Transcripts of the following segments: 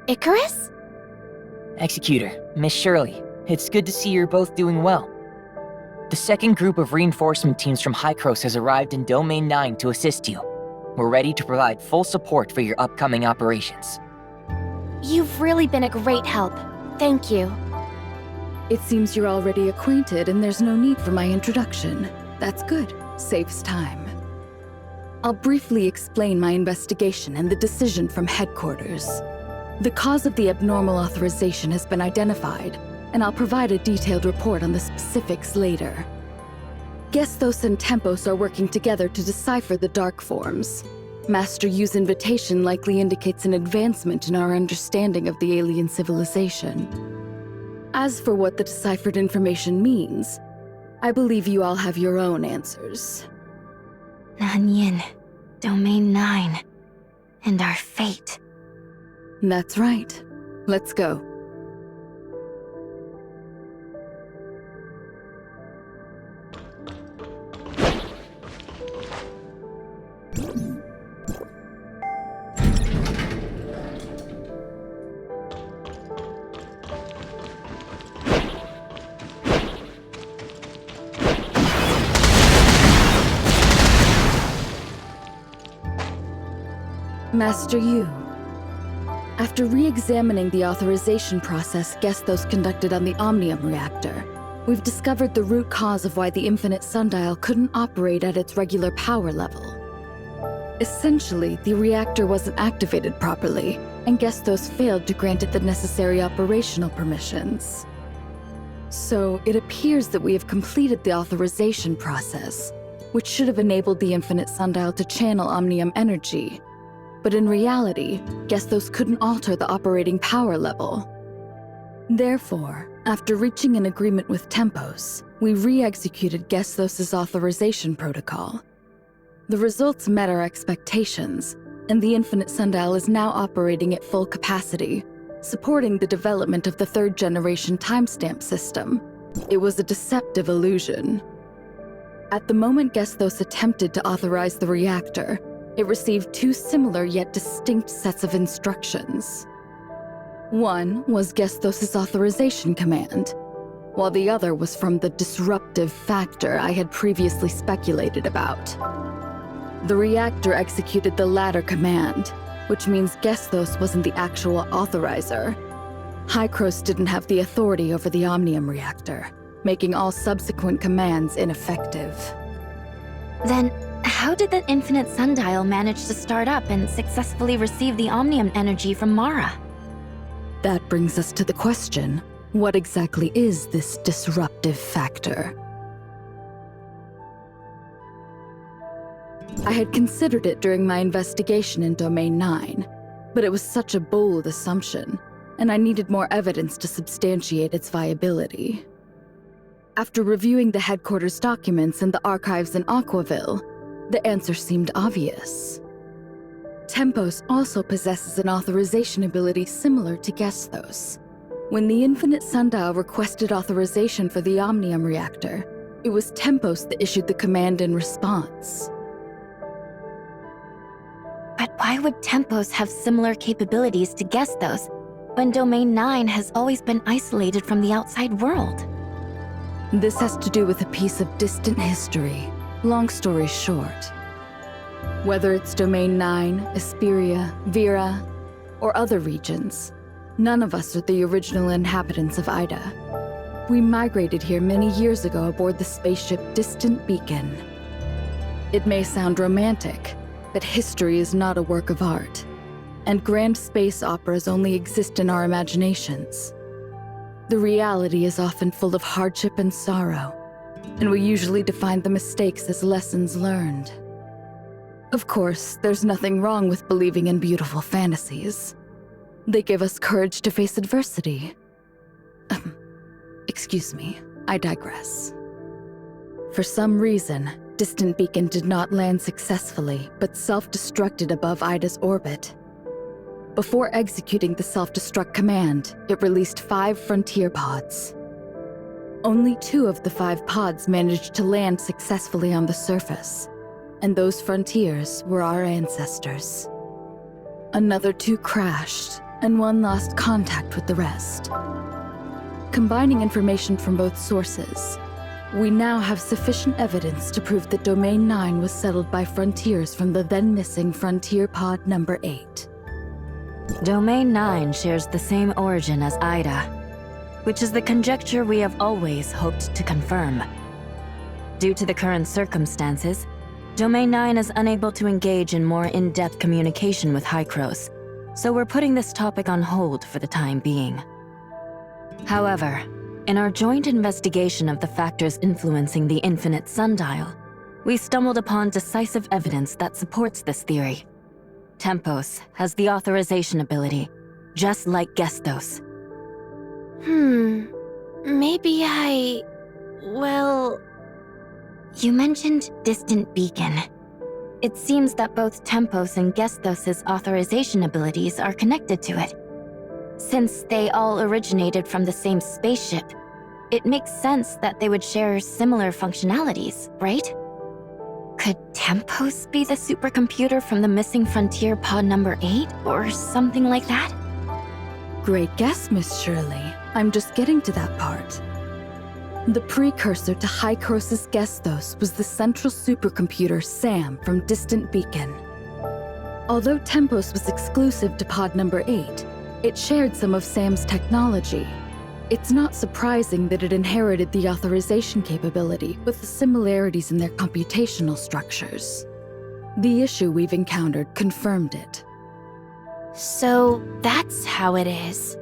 Icarus? Executor, Miss Shirley, it's good to see you're both doing well. The second group of reinforcement teams from Hycros has arrived in Domain 9 to assist you. We're ready to provide full support for your upcoming operations. You've really been a great help. Thank you. It seems you're already acquainted and there's no need for my introduction. That's good. Saves time. I'll briefly explain my investigation and the decision from headquarters. The cause of the abnormal authorization has been identified, and I'll provide a detailed report on the specifics later. Gesthos and Tempos are working together to decipher the dark forms. Master Yu's invitation likely indicates an advancement in our understanding of the alien civilization. As for what the deciphered information means, I believe you all have your own answers. Nanyin, Domain 9, and our fate. That's right. Let's go. Master Yu. After re-examining the authorization process Gesthos conducted on the Omnium reactor, we've discovered the root cause of why the Infinite Sundial couldn't operate at its regular power level. Essentially, the reactor wasn't activated properly, and Gesthos failed to grant it the necessary operational permissions. So, it appears that we have completed the authorization process, which should have enabled the Infinite Sundial to channel Omnium energy. But in reality, Gesthos couldn't alter the operating power level. Therefore, after reaching an agreement with Tempos, we re-executed Gesthos' authorization protocol. The results met our expectations, and the Infinite Sundial is now operating at full capacity, supporting the development of the third-generation timestamp system. It was a deceptive illusion. At the moment Gesthos attempted to authorize the reactor, it received two similar yet distinct sets of instructions. One was Gesthos' authorization command, while the other was from the disruptive factor I had previously speculated about. The reactor executed the latter command, which means Gesthos wasn't the actual authorizer. Hycros didn't have the authority over the Omnium reactor, making all subsequent commands ineffective. Then, how did the Infinite Sundial manage to start up and successfully receive the Omnium energy from Mara? That brings us to the question, what exactly is this disruptive factor? I had considered it during my investigation in Domain 9, but it was such a bold assumption, and I needed more evidence to substantiate its viability. After reviewing the headquarters documents and the archives in Aquaville, the answer seemed obvious. Tempos also possesses an authorization ability similar to Gesthos. When the Infinite Sundial requested authorization for the Omnium reactor, it was Tempos that issued the command in response. But why would Tempos have similar capabilities to Gesthos when Domain 9 has always been isolated from the outside world? This has to do with a piece of distant history. Long story short, whether it's Domain 9, Asperia, Vera, or other regions, none of us are the original inhabitants of Ida. We migrated here many years ago aboard the spaceship Distant Beacon. It may sound romantic, but history is not a work of art, and grand space operas only exist in our imaginations. The reality is often full of hardship and sorrow, and we usually define the mistakes as lessons learned. Of course, there's nothing wrong with believing in beautiful fantasies. They give us courage to face adversity. Excuse me, I digress. For some reason, Distant Beacon did not land successfully, but self-destructed above Ida's orbit. Before executing the self-destruct command, it released 5 frontier pods. Only 2 of the 5 pods managed to land successfully on the surface, and those frontiers were our ancestors. Another 2 crashed, and 1 lost contact with the rest. Combining information from both sources, we now have sufficient evidence to prove that Domain 9 was settled by frontiers from the then-missing Frontier Pod number 8. Domain 9 shares the same origin as Ida, which is the conjecture we have always hoped to confirm. Due to the current circumstances, Domain 9 is unable to engage in more in-depth communication with Hykros, so we're putting this topic on hold for the time being. However, in our joint investigation of the factors influencing the infinite sundial, we stumbled upon decisive evidence that supports this theory. Tempos has the authorization ability, just like Gestos. Maybe well... You mentioned distant beacon. It seems that both Tempos and Gestos' authorization abilities are connected to it. Since they all originated from the same spaceship, it makes sense that they would share similar functionalities, right? Could Tempos be the supercomputer from the missing Frontier Pod number 8, or something like that? Great guess, Miss Shirley. I'm just getting to that part. The precursor to Hykros' Gestos was the central supercomputer SAM from Distant Beacon. Although Tempos was exclusive to Pod number 8, it shared some of SAM's technology. It's not surprising that it inherited the authorization capability with the similarities in their computational structures. The issue we've encountered confirmed it. So that's how it is.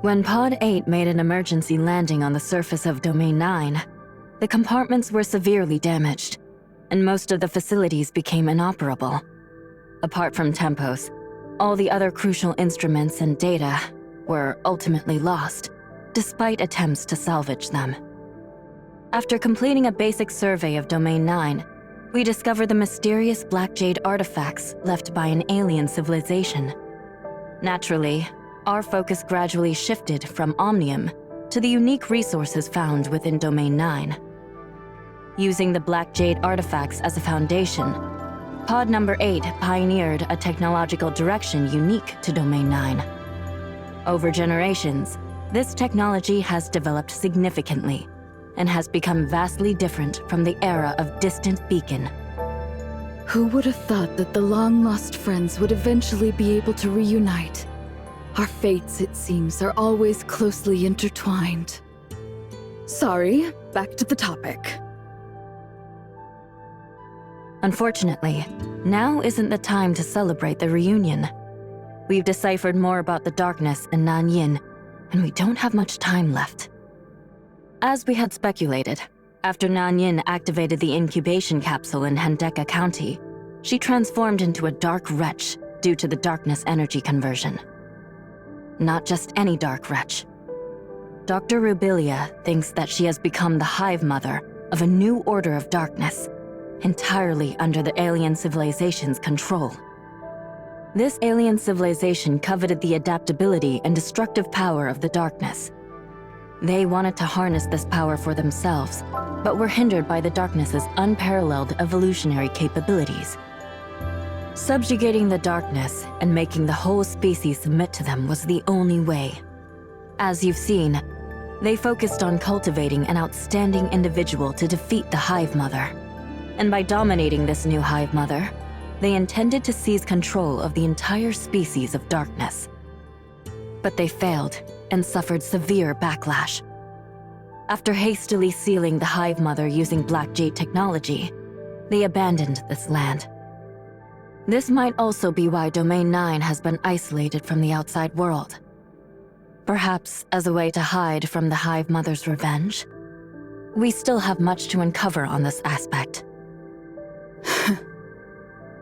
When Pod 8 made an emergency landing on the surface of Domain 9, the compartments were severely damaged, and most of the facilities became inoperable. Apart from Tempos, all the other crucial instruments and data were ultimately lost, despite attempts to salvage them. After completing a basic survey of Domain 9, we discovered the mysterious Black Jade artifacts left by an alien civilization. Naturally, our focus gradually shifted from Omnium to the unique resources found within Domain 9. Using the Black Jade artifacts as a foundation, Pod number 8 pioneered a technological direction unique to Domain 9. Over generations, this technology has developed significantly and has become vastly different from the era of Distant Beacon. Who would have thought that the long-lost friends would eventually be able to reunite? Our fates, it seems, are always closely intertwined. Sorry, back to the topic. Unfortunately, now isn't the time to celebrate the reunion. We've deciphered more about the darkness and Nanyin, and we don't have much time left. As we had speculated, after Nanyin activated the incubation capsule in Hendeka County, she transformed into a dark wretch due to the darkness energy conversion. Not just any dark wretch. Dr. Rubilia thinks that she has become the hive mother of a new order of darkness, entirely under the alien civilization's control. This alien civilization coveted the adaptability and destructive power of the darkness. They wanted to harness this power for themselves, but were hindered by the darkness's unparalleled evolutionary capabilities. Subjugating the darkness and making the whole species submit to them was the only way. As you've seen, they focused on cultivating an outstanding individual to defeat the Hive Mother. And by dominating this new Hive Mother, they intended to seize control of the entire species of darkness. But they failed and suffered severe backlash. After hastily sealing the Hive Mother using Black Jade technology, they abandoned this land. This might also be why Domain 9 has been isolated from the outside world. Perhaps as a way to hide from the Hive Mother's revenge? We still have much to uncover on this aspect.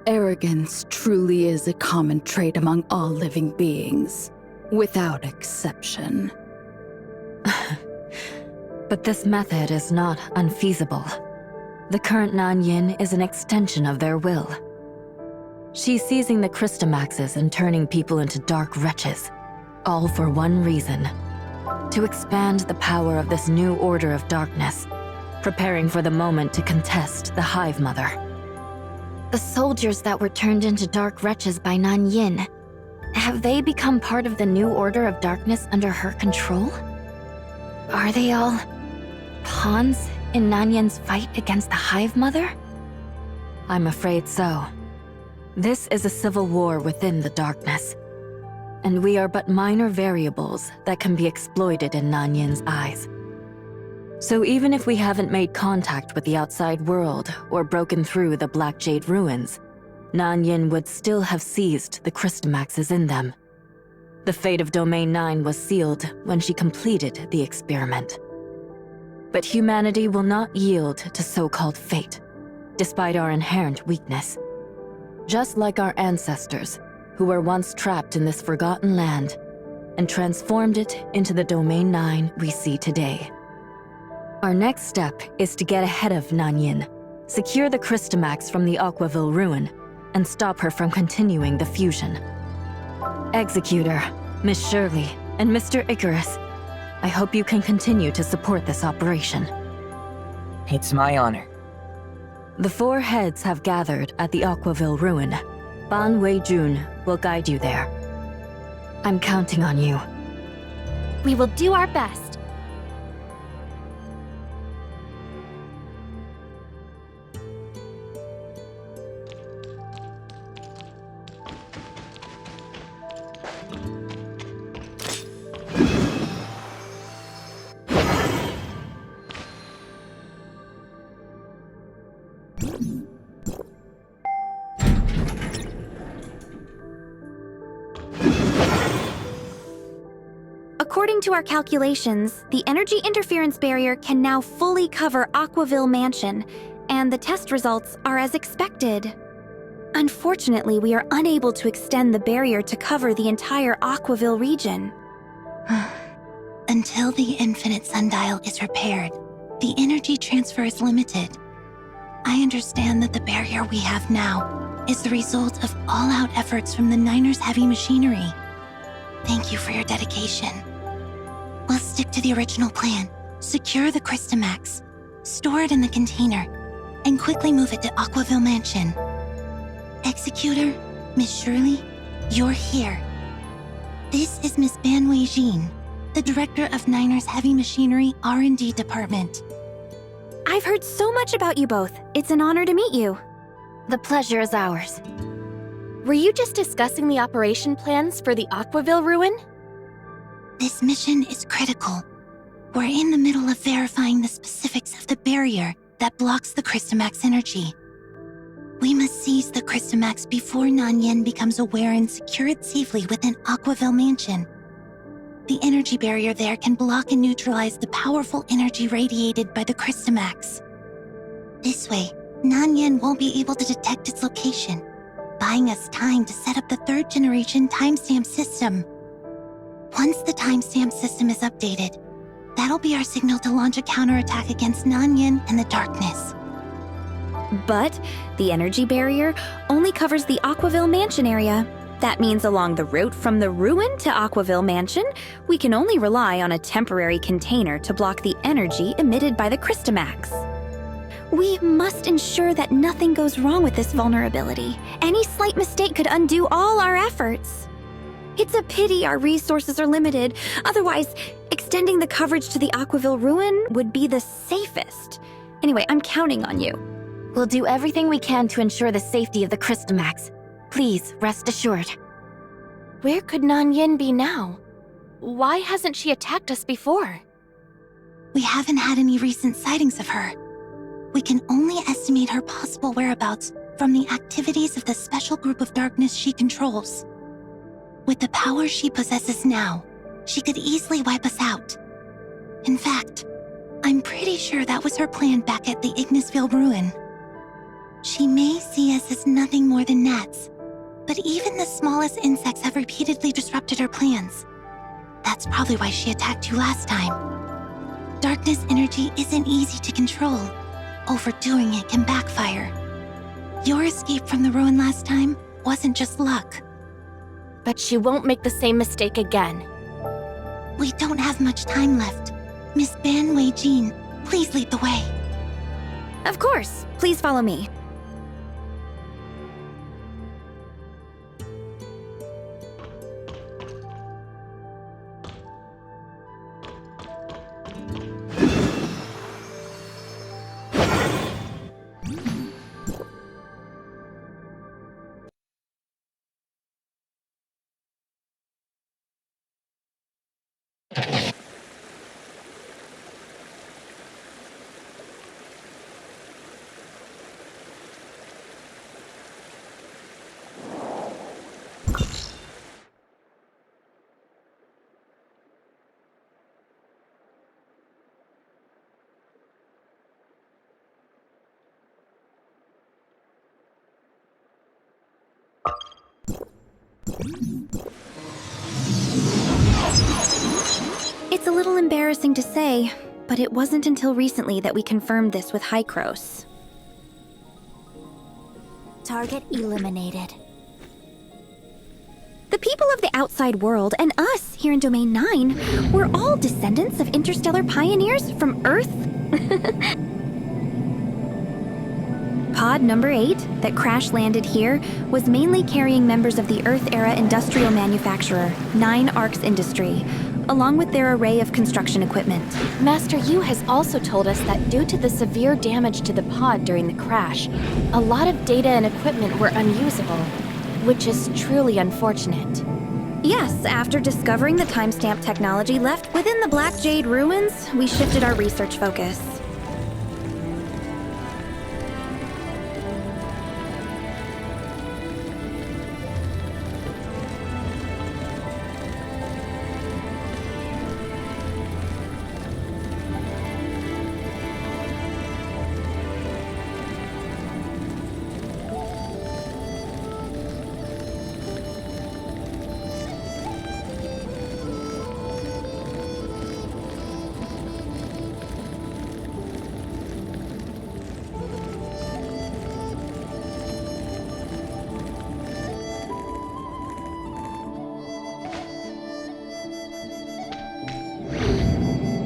Arrogance truly is a common trait among all living beings, without exception. But this method is not unfeasible. The current Nanyin is an extension of their will. She's seizing the Christomaxes and turning people into dark wretches, all for one reason: to expand the power of this new order of darkness, preparing for the moment to contest the Hive Mother. The soldiers that were turned into dark wretches by Nan Yin, have they become part of the new order of darkness under her control? Are they all pawns in Nan Yin's fight against the Hive Mother? I'm afraid so. This is a civil war within the darkness, and we are but minor variables that can be exploited in Nan Yin's eyes. So even if we haven't made contact with the outside world or broken through the Black Jade ruins, Nan Yin would still have seized the Crystamaxes in them. The fate of Domain 9 was sealed when she completed the experiment. But humanity will not yield to so-called fate, despite our inherent weakness. Just like our ancestors, who were once trapped in this forgotten land and transformed it into the Domain 9 we see today. Our next step is to get ahead of Nan Yin, secure the Crystamax from the Aquaville ruin, and stop her from continuing the fusion. Executor, Miss Shirley, and Mr. Icarus, I hope you can continue to support this operation. It's my honor. The four heads have gathered at the Aquaville ruin. Ban Wei-jun will guide you there. I'm counting on you. We will do our best. According to our calculations, the energy interference barrier can now fully cover Aquaville Mansion, and the test results are as expected. Unfortunately, we are unable to extend the barrier to cover the entire Aquaville region. Until the infinite sundial is repaired, the energy transfer is limited. I understand that the barrier we have now is the result of all-out efforts from the Niners' heavy machinery. Thank you for your dedication. We'll stick to the original plan, secure the Crystamax, store it in the container, and quickly move it to Aquaville Mansion. Executor, Miss Shirley, you're here. This is Miss Ban Wei-jin, the director of Niners' Heavy Machinery R&D Department. I've heard so much about you both. It's an honor to meet you. The pleasure is ours. Were you just discussing the operation plans for the Aquaville ruin? This mission is critical. We're in the middle of verifying the specifics of the barrier that blocks the Crystamax energy. We must seize the Crystamax before Nan Yin becomes aware and secure it safely within Aquaville Mansion. The energy barrier there can block and neutralize the powerful energy radiated by the Crystamax. This way, Nan Yin won't be able to detect its location, buying us time to set up the third-generation timestamp system. Once the timestamp system is updated, that'll be our signal to launch a counterattack against Nan Yin and the darkness. But the energy barrier only covers the Aquaville Mansion area. That means along the route from the ruin to Aquaville Mansion, we can only rely on a temporary container to block the energy emitted by the Crystamax. We must ensure that nothing goes wrong with this vulnerability. Any slight mistake could undo all our efforts. It's a pity our resources are limited. Otherwise, extending the coverage to the Aquaville ruin would be the safest. Anyway, I'm counting on you. We'll do everything we can to ensure the safety of the Crystamax. Please, rest assured. Where could Nan Yin be now? Why hasn't she attacked us before? We haven't had any recent sightings of her. We can only estimate her possible whereabouts from the activities of the special group of darkness she controls. With the power she possesses now, she could easily wipe us out. In fact, I'm pretty sure that was her plan back at the Ignisville ruin. She may see us as nothing more than gnats, but even the smallest insects have repeatedly disrupted her plans. That's probably why she attacked you last time. Darkness energy isn't easy to control. Overdoing it can backfire. Your escape from the ruin last time wasn't just luck. But she won't make the same mistake again. We don't have much time left. Miss Ban Wei Jean, please lead the way. Of course. Please follow me. It's a little embarrassing to say, but it wasn't until recently that we confirmed this with Hykros. Target eliminated. The people of the outside world and us here in Domain 9 were all descendants of interstellar pioneers from Earth. Pod number 8, that crash-landed here, was mainly carrying members of the Earth-era industrial manufacturer, 9 Arcs Industry, along with their array of construction equipment. Master Yu has also told us that due to the severe damage to the pod during the crash, a lot of data and equipment were unusable, which is truly unfortunate. Yes, after discovering the timestamp technology left within the Black Jade ruins, we shifted our research focus.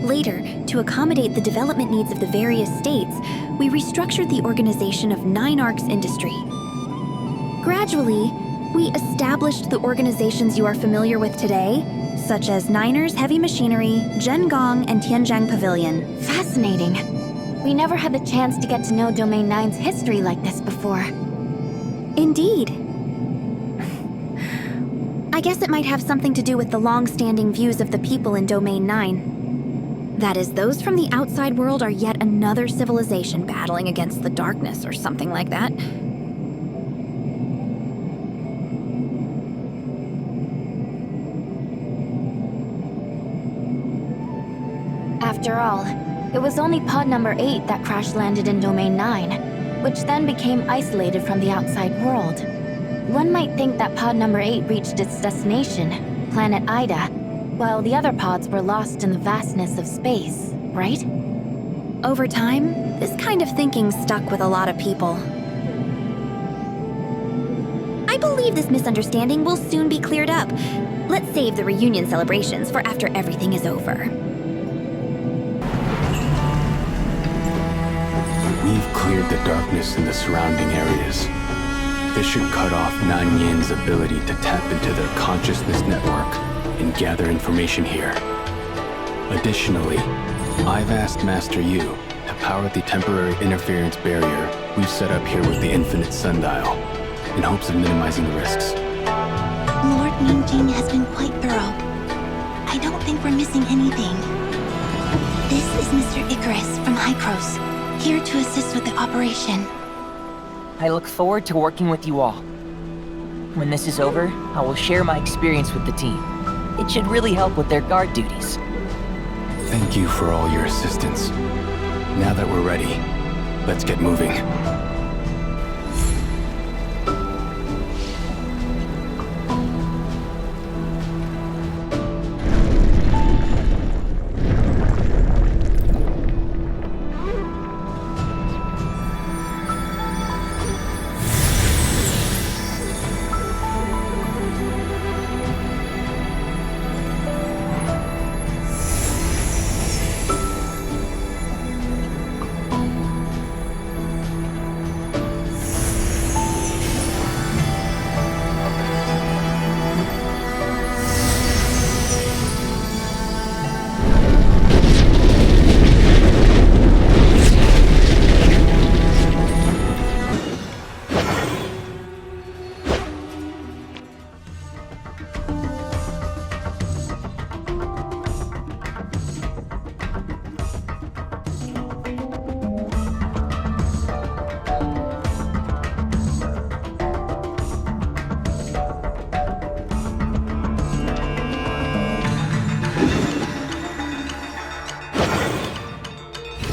Later, to accommodate the development needs of the various states, we restructured the organization of 9 Arcs Industry. Gradually, we established the organizations you are familiar with today, such as Niners Heavy Machinery, Zhengong, and Tianjiang Pavilion. Fascinating. We never had the chance to get to know Domain 9's history like this before. Indeed. I guess it might have something to do with the long-standing views of the people in Domain 9. That is, those from the outside world are yet another civilization battling against the darkness or something like that. After all, it was only pod number 8 that crash-landed in Domain 9, which then became isolated from the outside world. One might think that pod number 8 reached its destination, planet Ida, while the other pods were lost in the vastness of space, right? Over time, this kind of thinking stuck with a lot of people. I believe this misunderstanding will soon be cleared up. Let's save the reunion celebrations for after everything is over. We've cleared the darkness in the surrounding areas. This should cut off Nanyin's ability to tap into their consciousness network and gather information here. Additionally, I've asked Master Yu to power the temporary interference barrier we've set up here with the infinite sundial, in hopes of minimizing the risks. Lord Ningjing has been quite thorough. I don't think we're missing anything. This is Mr. Icarus from Hykros, here to assist with the operation. I look forward to working with you all. When this is over, I will share my experience with the team. It should really help with their guard duties. Thank you for all your assistance. Now that we're ready, let's get moving.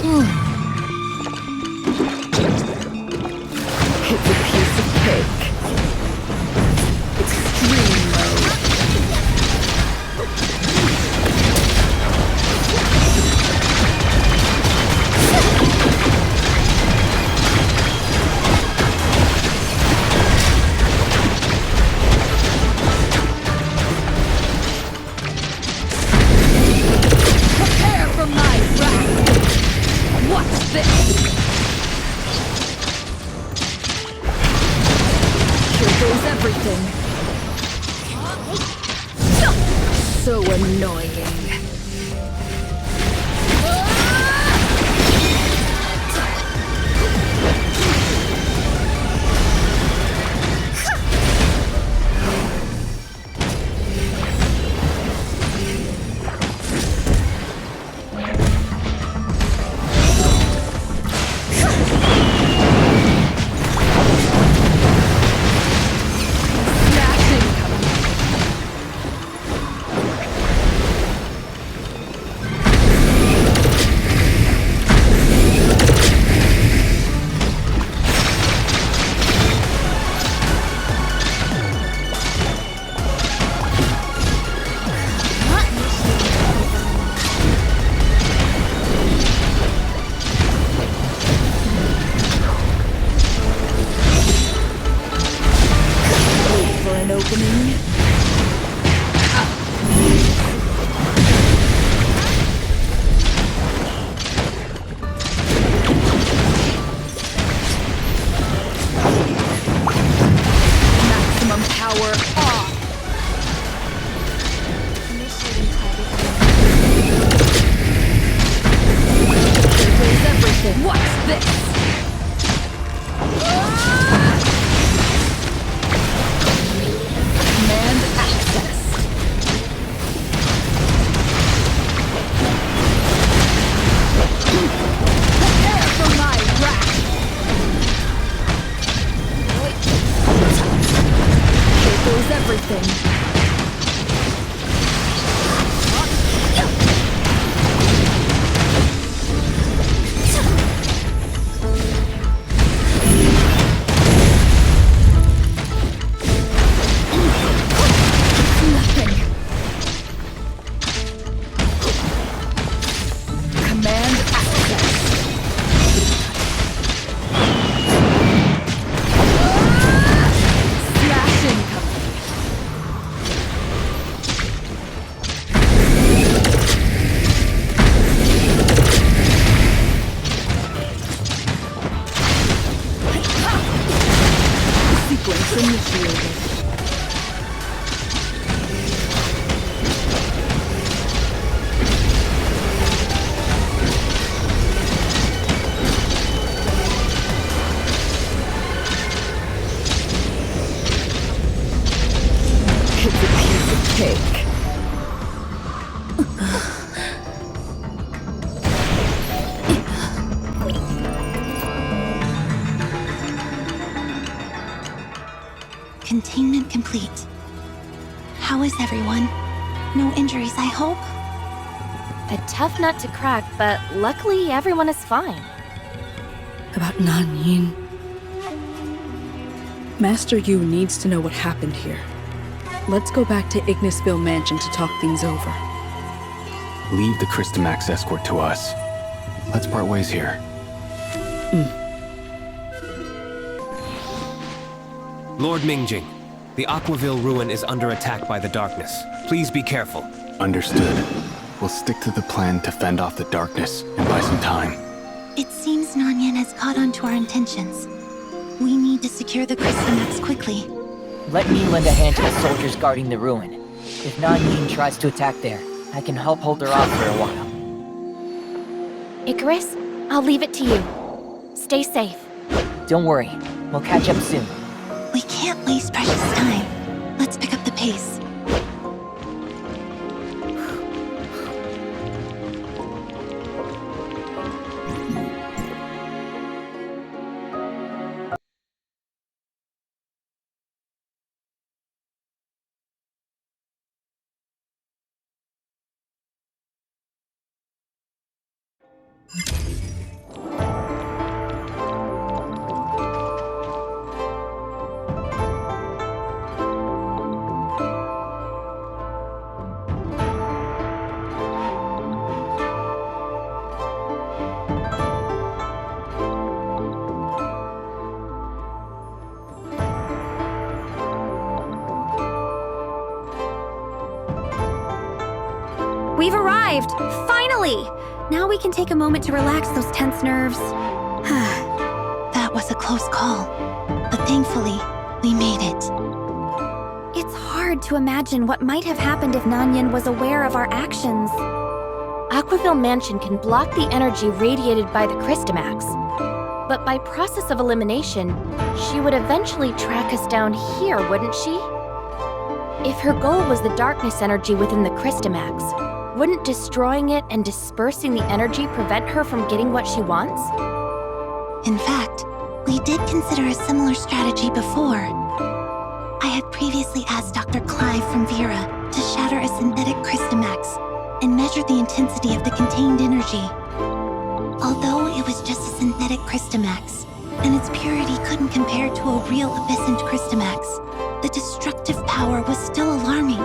It's a piece of cake. Extreme mode. Prepare for my wrath! What's this? Here goes everything. So annoying. Containment complete. How is everyone? No injuries, I hope? A tough nut to crack, but luckily everyone is fine. About Nanyin. Master Yu needs to know what happened here. Let's go back to Ignisville Mansion to talk things over. Leave the Christomax escort to us. Let's part ways here. Lord Mingjing, the Aquaville ruin is under attack by the darkness. Please be careful. Understood. We'll stick to the plan to fend off the darkness and buy some time. It seems Nanyan has caught on to our intentions. We need to secure the Christomax quickly. Let me lend a hand to the soldiers guarding the ruin. If Nanyin tries to attack there, I can help hold her off for a while. Icarus, I'll leave it to you. Stay safe. Don't worry, we'll catch up soon. We can't waste precious time. Let's pick up the pace. Now we can take a moment to relax those tense nerves. That was a close call, but thankfully, we made it. It's hard to imagine what might have happened if Nanyan was aware of our actions. Aquaville Mansion can block the energy radiated by the Christomax. But by process of elimination, she would eventually track us down here, wouldn't she? If her goal was the darkness energy within the Christomax, wouldn't destroying it and dispersing the energy prevent her from getting what she wants? In fact, we did consider a similar strategy before. I had previously asked Dr. Clive from Vera to shatter a synthetic Christomax and measure the intensity of the contained energy. Although it was just a synthetic Christomax, and its purity couldn't compare to a real Abyssant Christomax, the destructive power was still alarming.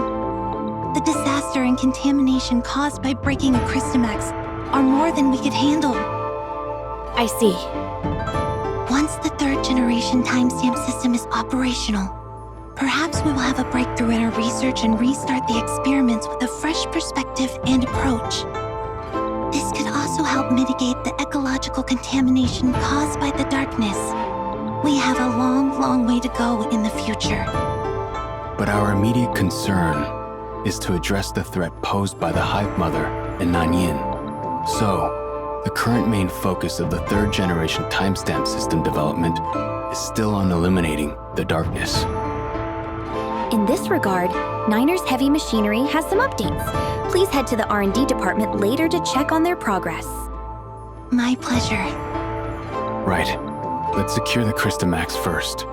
The disaster and contamination caused by breaking a Christomax are more than we could handle. I see. Once the third generation timestamp system is operational, perhaps we will have a breakthrough in our research and restart the experiments with a fresh perspective and approach. This could also help mitigate the ecological contamination caused by the darkness. We have a long, long way to go in the future. But our immediate concern is to address the threat posed by the Hive Mother and Nanyin. So, the current main focus of the third generation timestamp system development is still on eliminating the darkness. In this regard, Niner's heavy machinery has some updates. Please head to the R&D department later to check on their progress. My pleasure. Right. Let's secure the Christomax first.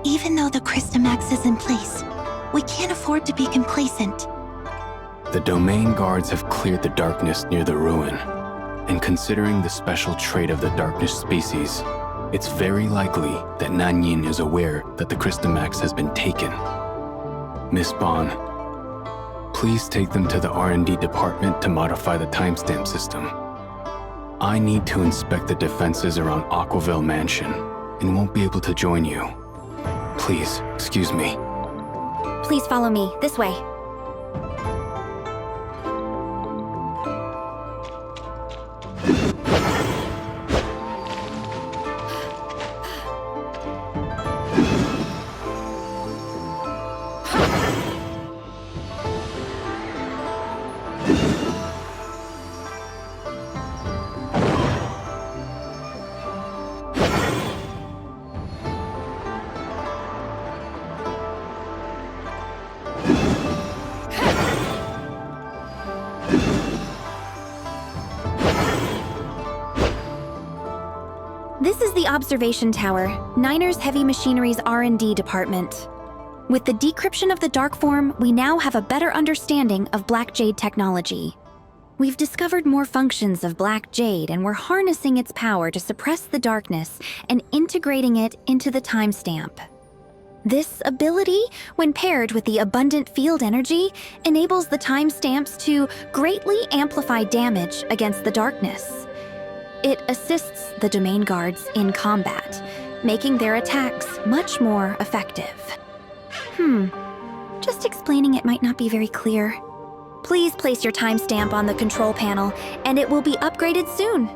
Even though the Christomax is in place, we can't afford to be complacent. The domain guards have cleared the darkness near the ruin, and considering the special trait of the darkness species, it's very likely that Nanyin is aware that the Christomax has been taken. Miss Bond, please take them to the R&D department to modify the timestamp system. I need to inspect the defenses around Aquaville Mansion, and won't be able to join you. Please, excuse me. Please follow me, this way. This is the observation tower, Niner's Heavy Machinery's R&D department. With the decryption of the dark form, we now have a better understanding of Black Jade technology. We've discovered more functions of Black Jade, and we're harnessing its power to suppress the darkness and integrating it into the timestamp. This ability, when paired with the abundant field energy, enables the timestamps to greatly amplify damage against the darkness. It assists the domain guards in combat, making their attacks much more effective. Just explaining it might not be very clear. Please place your timestamp on the control panel, and it will be upgraded soon.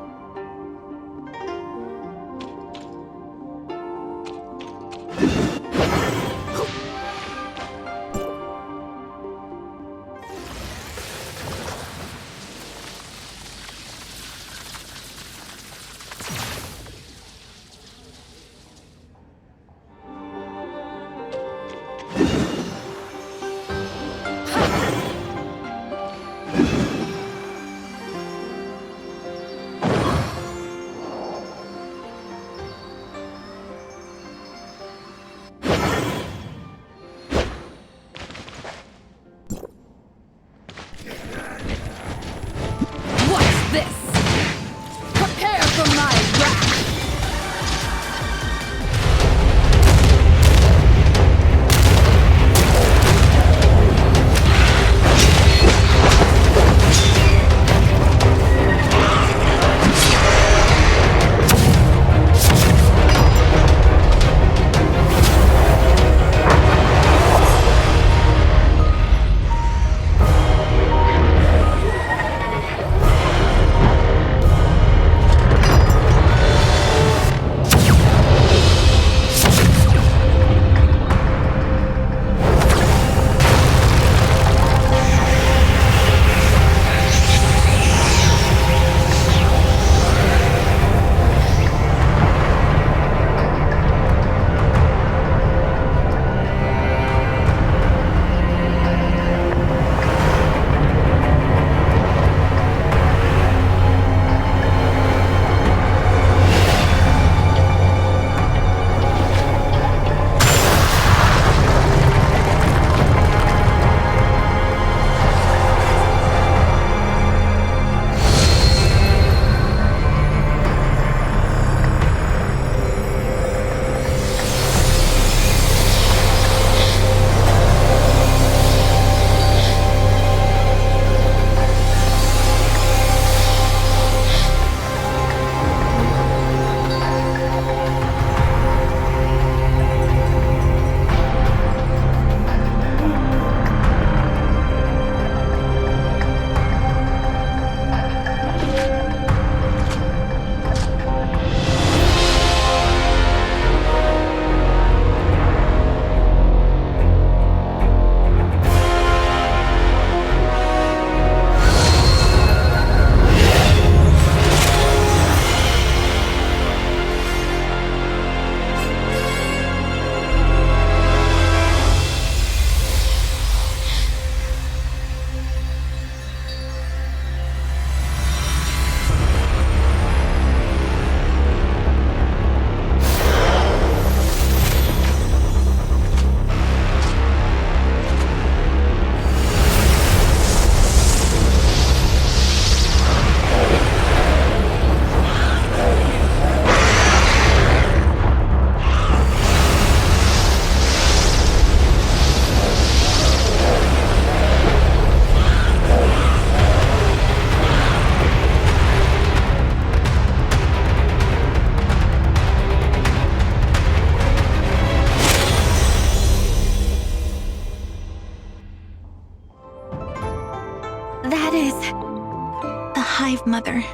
Mother.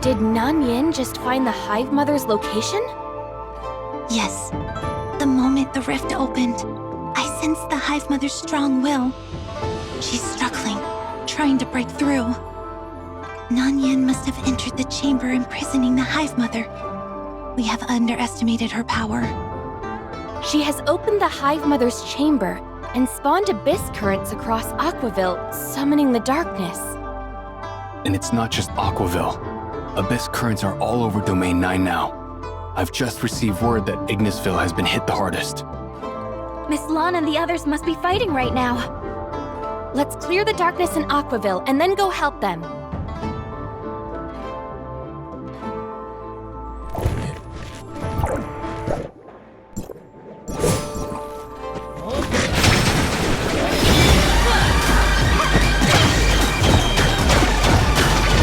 Did Nanyin just find the Hive Mother's location? Yes. The moment the rift opened, I sensed the Hive Mother's strong will. She's struggling, trying to break through. Nanyin must have entered the chamber imprisoning the Hive Mother. We have underestimated her power. She has opened the Hive Mother's chamber and spawned abyss currents across Aquaville, summoning the darkness. And it's not just Aquaville. Abyss currents are all over Domain 9 now. I've just received word that Ignisville has been hit the hardest. Miss Lan and the others must be fighting right now. Let's clear the darkness in Aquaville and then go help them.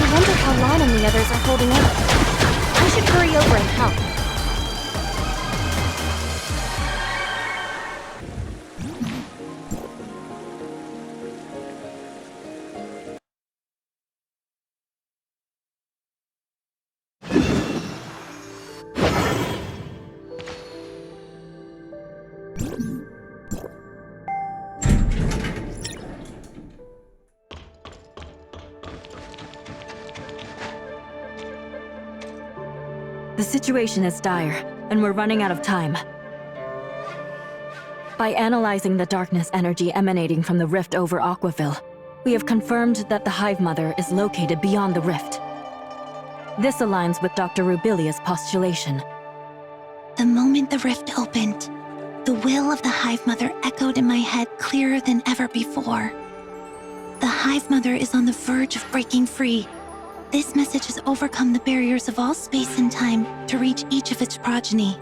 I wonder how Lan and the others are holding up. I should hurry over and help. The situation is dire, and we're running out of time. By analyzing the darkness energy emanating from the rift over Aquaville, we have confirmed that the Hive Mother is located beyond the rift. This aligns with Dr. Rubilia's postulation. The moment the rift opened, the will of the Hive Mother echoed in my head clearer than ever before. The Hive Mother is on the verge of breaking free. This message has overcome the barriers of all space and time to reach each of its progeny.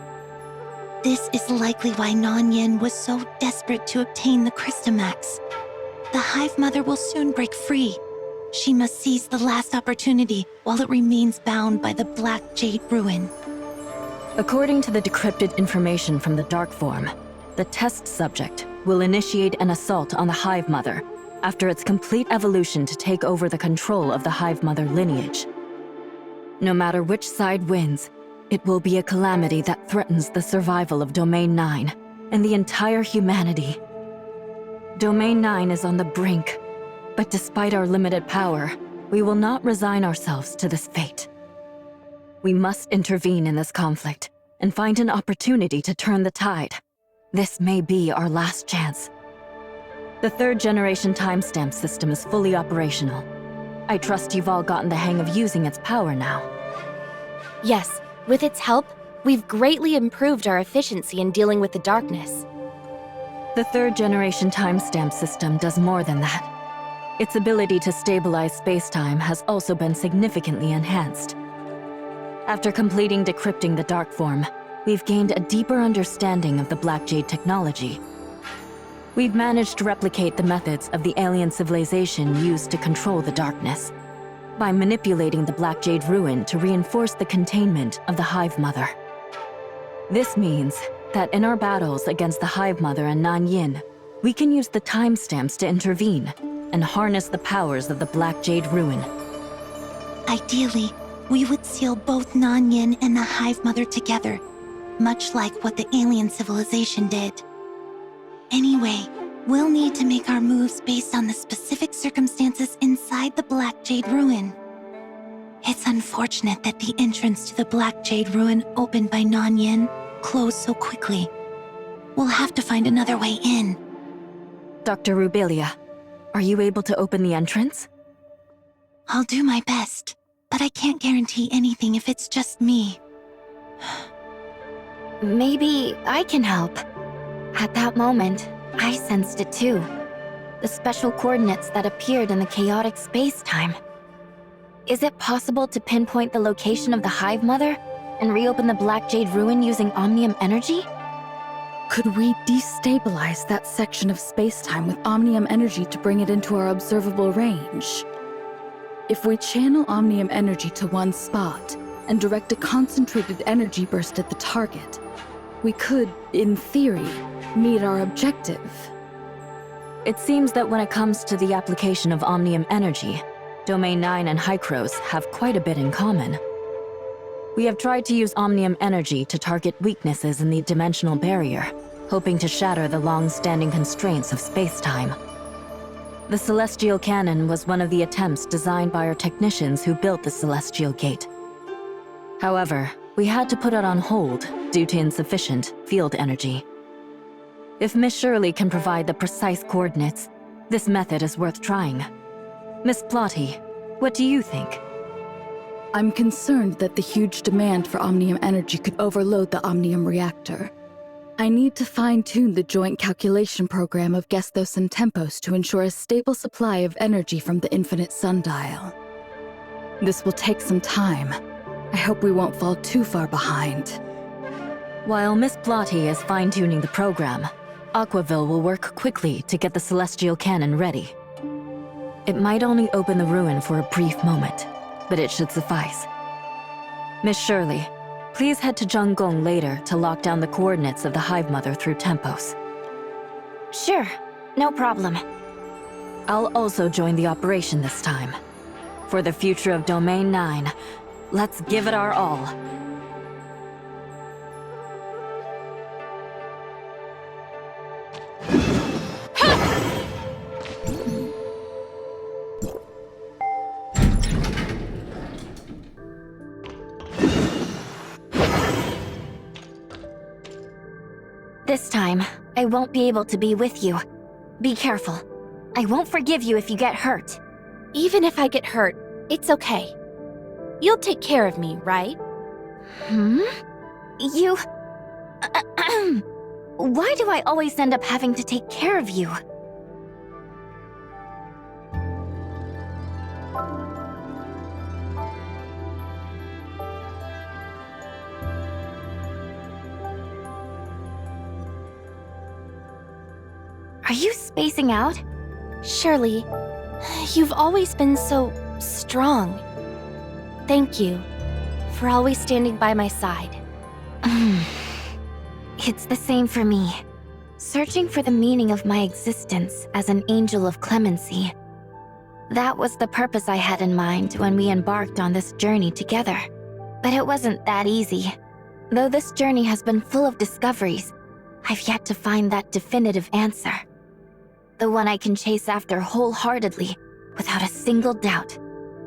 This is likely why Nanyin was so desperate to obtain the Crystamax. The Hive Mother will soon break free. She must seize the last opportunity while it remains bound by the Black Jade Ruin. According to the decrypted information from the Dark Form, the test subject will initiate an assault on the Hive Mother after its complete evolution to take over the control of the Hive Mother lineage. No matter which side wins, it will be a calamity that threatens the survival of Domain 9 and the entire humanity. Domain 9 is on the brink, but despite our limited power, we will not resign ourselves to this fate. We must intervene in this conflict and find an opportunity to turn the tide. This may be our last chance. The third-generation timestamp system is fully operational. I trust you've all gotten the hang of using its power now. Yes, with its help, we've greatly improved our efficiency in dealing with the darkness. The third-generation timestamp system does more than that. Its ability to stabilize space-time has also been significantly enhanced. After completing decrypting the Dark Form, we've gained a deeper understanding of the Black Jade technology. We've managed to replicate the methods of the alien civilization used to control the darkness, by manipulating the Black Jade Ruin to reinforce the containment of the Hive Mother. This means that in our battles against the Hive Mother and Nanyin, we can use the timestamps to intervene and harness the powers of the Black Jade Ruin. Ideally, we would seal both Nanyin and the Hive Mother together, much like what the alien civilization did. Anyway, we'll need to make our moves based on the specific circumstances inside the Black Jade Ruin. It's unfortunate that the entrance to the Black Jade Ruin opened by Nanyin closed so quickly. We'll have to find another way in. Dr. Rubilia, are you able to open the entrance? I'll do my best, but I can't guarantee anything if it's just me. Maybe I can help. At that moment, I sensed it too. The special coordinates that appeared in the chaotic space-time. Is it possible to pinpoint the location of the Hive Mother and reopen the Black Jade Ruin using Omnium energy? Could we destabilize that section of space-time with Omnium energy to bring it into our observable range? If we channel Omnium energy to one spot and direct a concentrated energy burst at the target, we could, in theory, meet our objective. It seems that when it comes to the application of Omnium energy, Domain 9 and Hycros have quite a bit in common. We have tried to use Omnium energy to target weaknesses in the dimensional barrier, hoping to shatter the long-standing constraints of space-time. The Celestial Cannon was one of the attempts designed by our technicians who built the Celestial Gate. However, we had to put it on hold due to insufficient field energy. If Miss Shirley can provide the precise coordinates, this method is worth trying. Miss Plotty, what do you think? I'm concerned that the huge demand for Omnium energy could overload the Omnium reactor. I need to fine-tune the joint calculation program of Gestos and Tempos to ensure a stable supply of energy from the infinite sundial. This will take some time. I hope we won't fall too far behind. While Miss Plotty is fine-tuning the program, Aquaville will work quickly to get the Celestial Cannon ready. It might only open the ruin for a brief moment, but it should suffice. Miss Shirley, please head to Zhonggong later to lock down the coordinates of the Hive Mother through Tempos. Sure, no problem. I'll also join the operation this time. For the future of Domain 9, let's give it our all. This time, I won't be able to be with you. Be careful. I won't forgive you if you get hurt. Even if I get hurt, it's okay. You'll take care of me, right? You... Why do I always end up having to take care of you? Are you spacing out? Shirley, you've always been so strong. Thank you for always standing by my side. It's the same for me. Searching for the meaning of my existence as an angel of clemency. That was the purpose I had in mind when we embarked on this journey together. But it wasn't that easy. Though this journey has been full of discoveries, I've yet to find that definitive answer. The one I can chase after wholeheartedly, without a single doubt.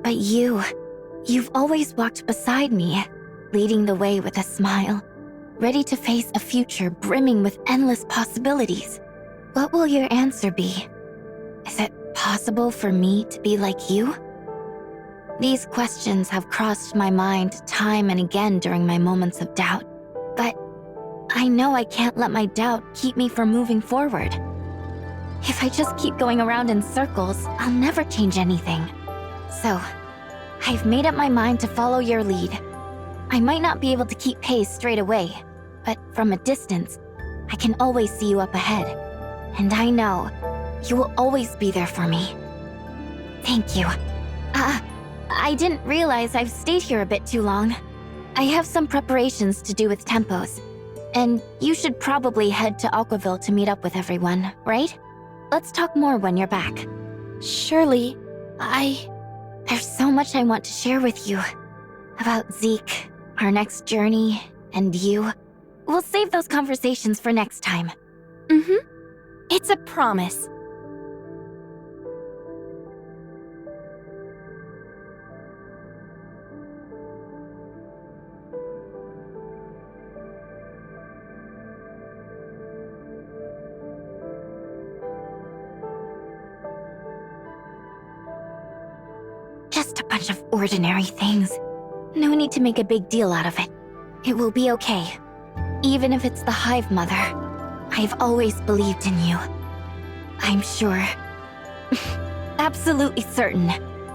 But you've always walked beside me, leading the way with a smile, ready to face a future brimming with endless possibilities. What will your answer be? Is it possible for me to be like you? These questions have crossed my mind time and again during my moments of doubt, but I know I can't let my doubt keep me from moving forward. If I just keep going around in circles, I'll never change anything. So, I've made up my mind to follow your lead. I might not be able to keep pace straight away, but from a distance, I can always see you up ahead. And I know you will always be there for me. Thank you. I didn't realize I've stayed here a bit too long. I have some preparations to do with Tempos. And you should probably head to Aquaville to meet up with everyone, right? Let's talk more when you're back. Shirley, There's so much I want to share with you. About Zeke, our next journey, and you. We'll save those conversations for next time. It's a promise. Just a bunch of ordinary things. No need to make a big deal out of it. It will be okay. Even if it's the Hive Mother, I've always believed in you. I'm sure, absolutely certain,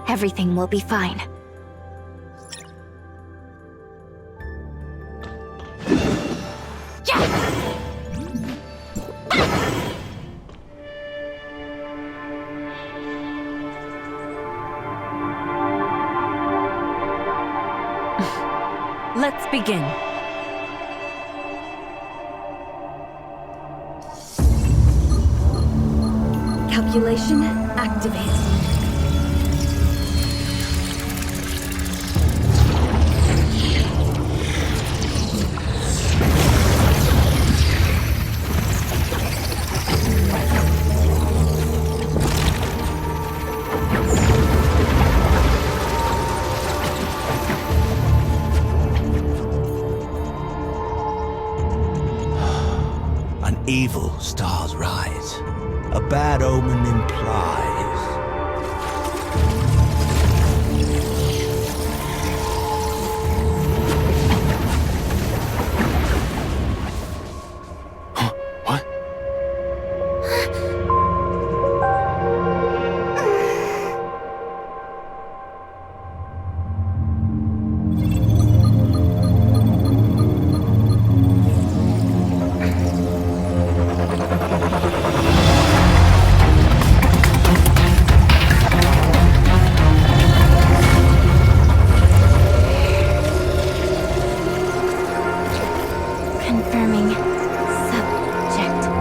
everything will be fine. Let's begin. Calculation activate. Evil stars rise. A bad omen implies. What? Confirming subject.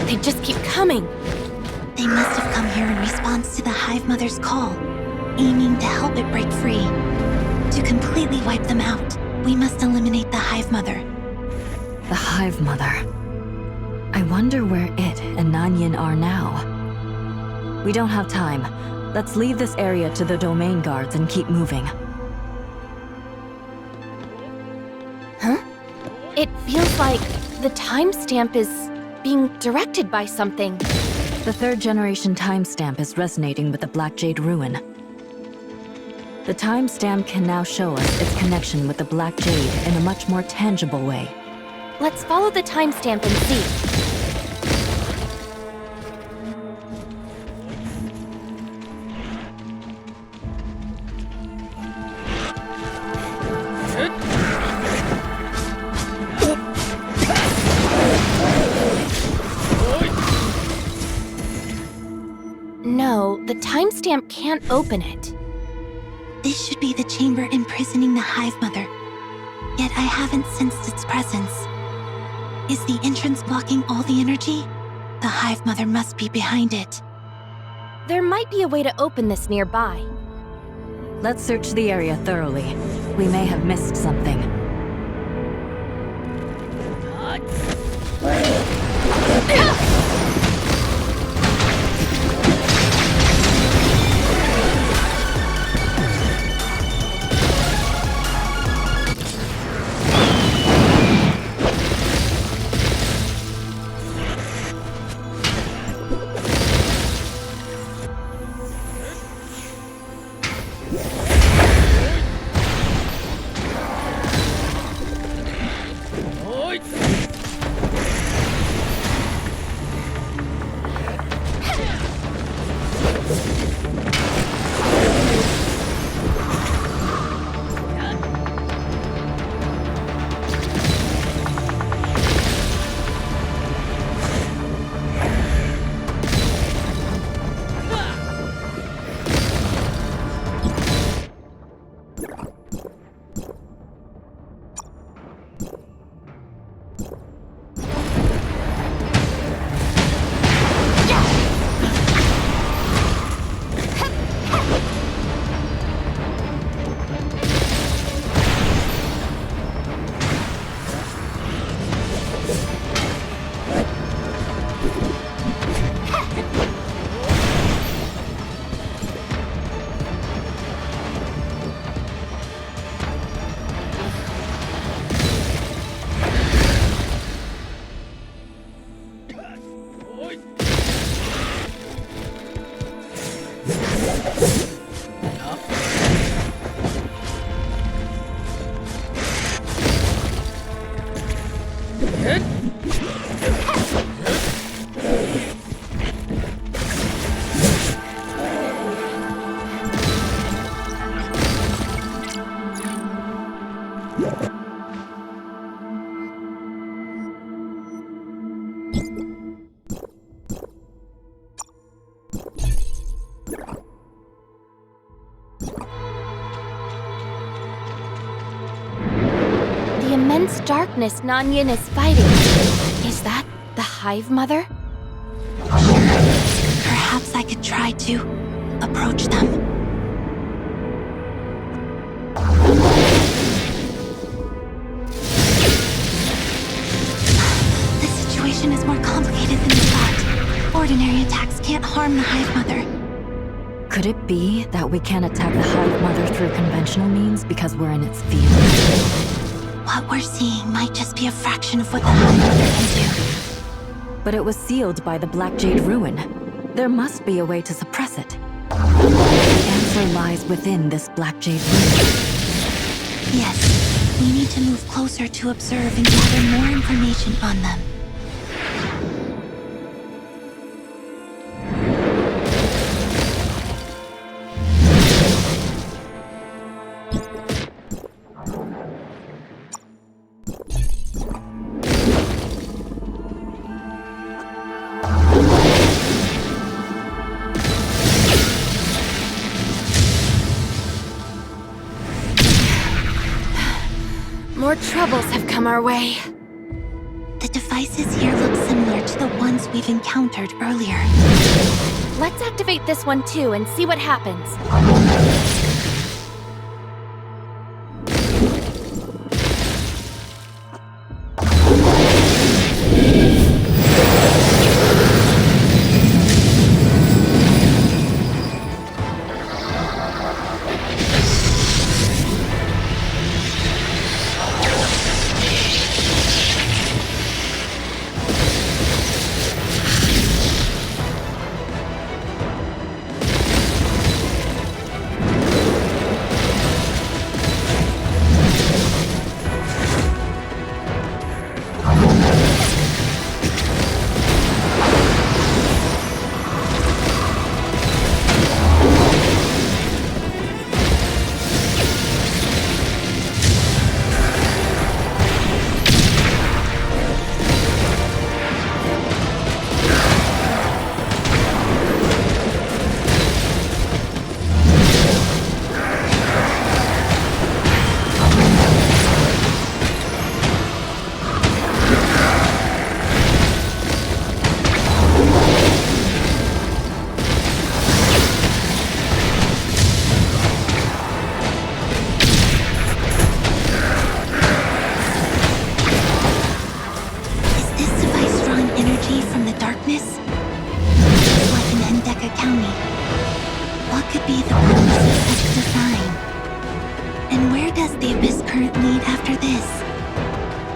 They just keep coming. They must have come here in response to the Hive Mother's call, aiming to help it break free. To completely wipe them out, we must eliminate the Hive Mother. The Hive Mother. I wonder where it and Nanyin are now. We don't have time. Let's leave this area to the domain guards and keep moving. Huh? It feels like the timestamp is being directed by something. The third generation timestamp is resonating with the Black Jade ruin. The timestamp can now show us its connection with the Black Jade in a much more tangible way. Let's follow the timestamp and see. No, the timestamp can't open it. This should be the chamber imprisoning the Hive Mother. Yet I haven't sensed its presence. Is the entrance blocking all the energy? The Hive Mother must be behind it. There might be a way to open this nearby. Let's search the area thoroughly. We may have missed something. The immense darkness Nanyin is fighting. Is that the Hive Mother? Perhaps I could try to approach them. The situation is more complicated than we thought. Ordinary attacks can't harm the Hive Mother. Could it be that we can't attack the Hive Mother through conventional means because we're in its field? What we're seeing might just be a fraction of what the Hive Mother can do. But it was sealed by the Black Jade Ruin. There must be a way to suppress it. The answer lies within this Black Jade Ruin. Yes, we need to move closer to observe and gather more information on them. More troubles have come our way. The devices here look similar to the ones we've encountered earlier. Let's activate this one too and see what happens.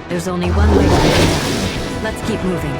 There's only one way to get it. Let's keep moving.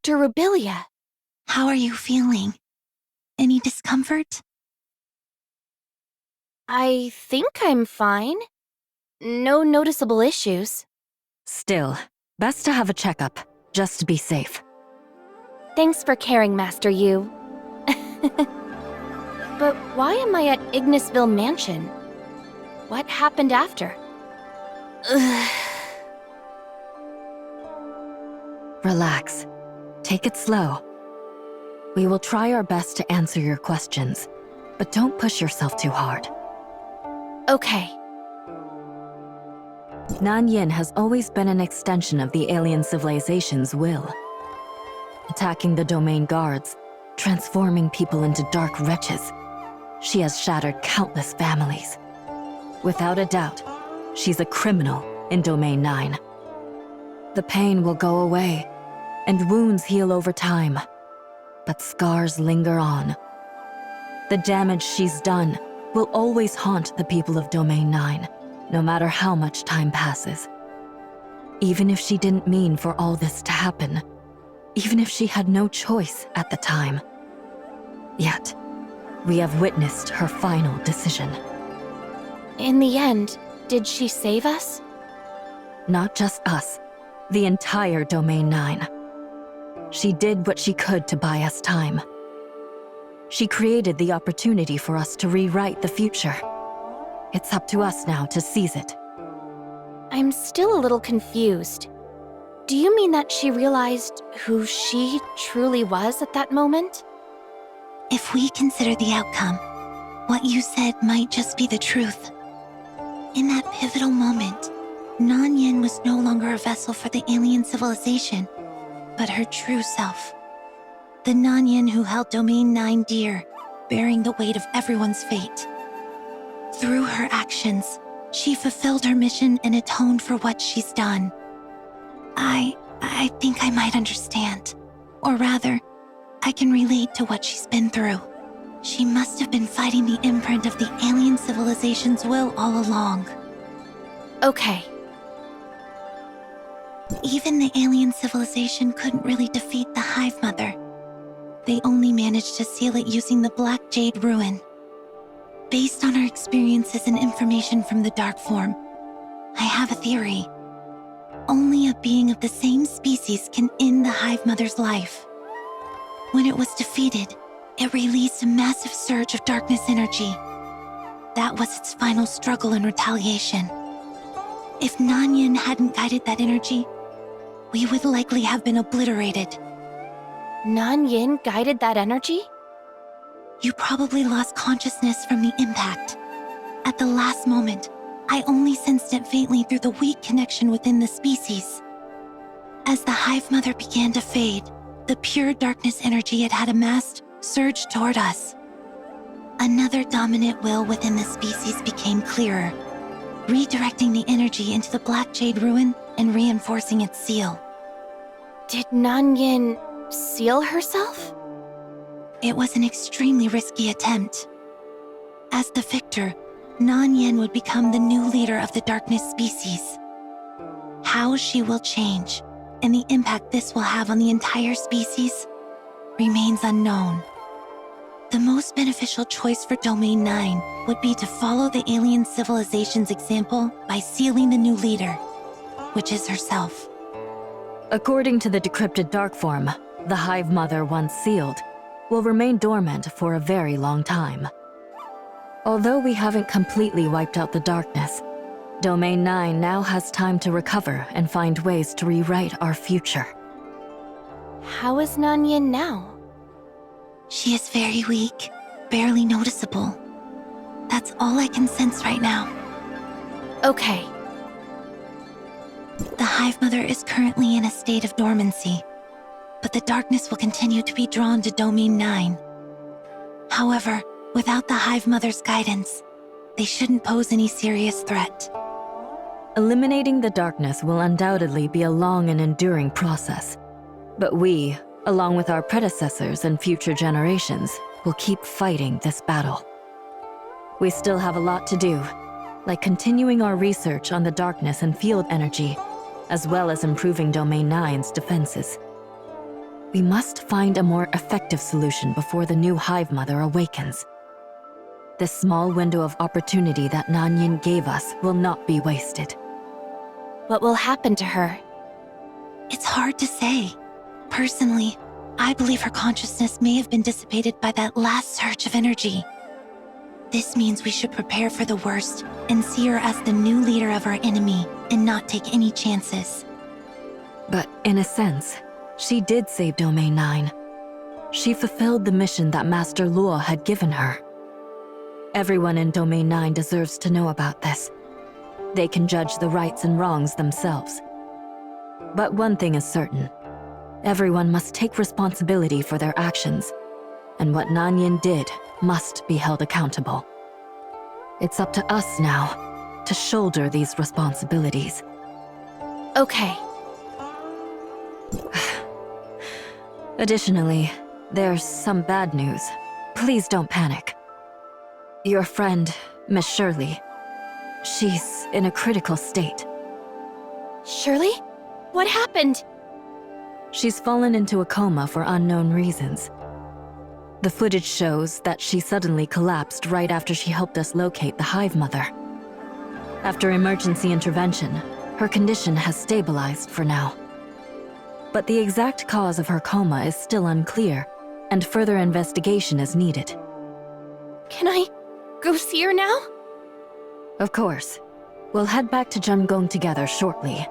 Dr. Rubilia. How are you feeling? Any discomfort? I think I'm fine. No noticeable issues. Still, best to have a checkup, just to be safe. Thanks for caring, Master Yu. But why am I at Ignisville Mansion? What happened after? Ugh. Relax. Take it slow. We will try our best to answer your questions, but don't push yourself too hard. Okay. Nanyin has always been an extension of the alien civilization's will. Attacking the domain guards, transforming people into dark wretches. She has shattered countless families. Without a doubt, she's a criminal in Domain 9. The pain will go away, and wounds heal over time, but scars linger on. The damage she's done will always haunt the people of Domain 9, no matter how much time passes. Even if she didn't mean for all this to happen, even if she had no choice at the time. Yet, we have witnessed her final decision. In the end, did she save us? Not just us, the entire Domain 9. She did what she could to buy us time. She created the opportunity for us to rewrite the future. It's up to us now to seize it. I'm still a little confused. Do you mean that she realized who she truly was at that moment? If we consider the outcome, what you said might just be the truth. In that pivotal moment, Nanyin was no longer a vessel for the alien civilization, but her true self. The Nanyin who held Domain 9 dear, bearing the weight of everyone's fate. Through her actions, she fulfilled her mission and atoned for what she's done. I think I might understand. Or rather, I can relate to what she's been through. She must have been fighting the imprint of the alien civilization's will all along. Okay. Even the alien civilization couldn't really defeat the Hive Mother. They only managed to seal it using the Black Jade Ruin. Based on our experiences and information from the Dark Form, I have a theory. Only a being of the same species can end the Hive Mother's life. When it was defeated, it released a massive surge of darkness energy. That was its final struggle and retaliation. If Nanyin hadn't guided that energy, we would likely have been obliterated. Nanyin guided that energy? You probably lost consciousness from the impact. At the last moment, I only sensed it faintly through the weak connection within the species. As the Hive Mother began to fade, the pure darkness energy it had amassed surged toward us. Another dominant will within the species became clearer, redirecting the energy into the Black Jade Ruin and reinforcing its seal. Did Nanyin seal herself? It was an extremely risky attempt. As the victor, Nanyin would become the new leader of the darkness species. How she will change, and the impact this will have on the entire species, remains unknown. The most beneficial choice for Domain 9 would be to follow the alien civilization's example by sealing the new leader, which is herself. According to the decrypted dark form, the Hive Mother, once sealed, will remain dormant for a very long time. Although we haven't completely wiped out the darkness, Domain 9 now has time to recover and find ways to rewrite our future. How is Nanyin now? She is very weak, barely noticeable. That's all I can sense right now. Okay. The Hive Mother is currently in a state of dormancy, but the darkness will continue to be drawn to Domain 9. However, without the Hive Mother's guidance, they shouldn't pose any serious threat. Eliminating the darkness will undoubtedly be a long and enduring process, but we, along with our predecessors and future generations, will keep fighting this battle. We still have a lot to do, like continuing our research on the darkness and field energy, as well as improving Domain 9's defenses. We must find a more effective solution before the new Hive Mother awakens. This small window of opportunity that Nanyin gave us will not be wasted. What will happen to her? It's hard to say. Personally, I believe her consciousness may have been dissipated by that last surge of energy. This means we should prepare for the worst and see her as the new leader of our enemy and not take any chances. But in a sense, she did save Domain 9. She fulfilled the mission that Master Luo had given her. Everyone in Domain 9 deserves to know about this. They can judge the rights and wrongs themselves. But one thing is certain. Everyone must take responsibility for their actions, and what Nanyin did must be held accountable. It's up to us now to shoulder these responsibilities. Okay. Additionally, there's some bad news. Please don't panic. Your friend, Miss Shirley, she's in a critical state. Shirley? What happened? She's fallen into a coma for unknown reasons. The footage shows that she suddenly collapsed right after she helped us locate the Hive Mother. After emergency intervention, her condition has stabilized for now. But the exact cause of her coma is still unclear, and further investigation is needed. Can I go see her now? Of course. We'll head back to Jungong together shortly.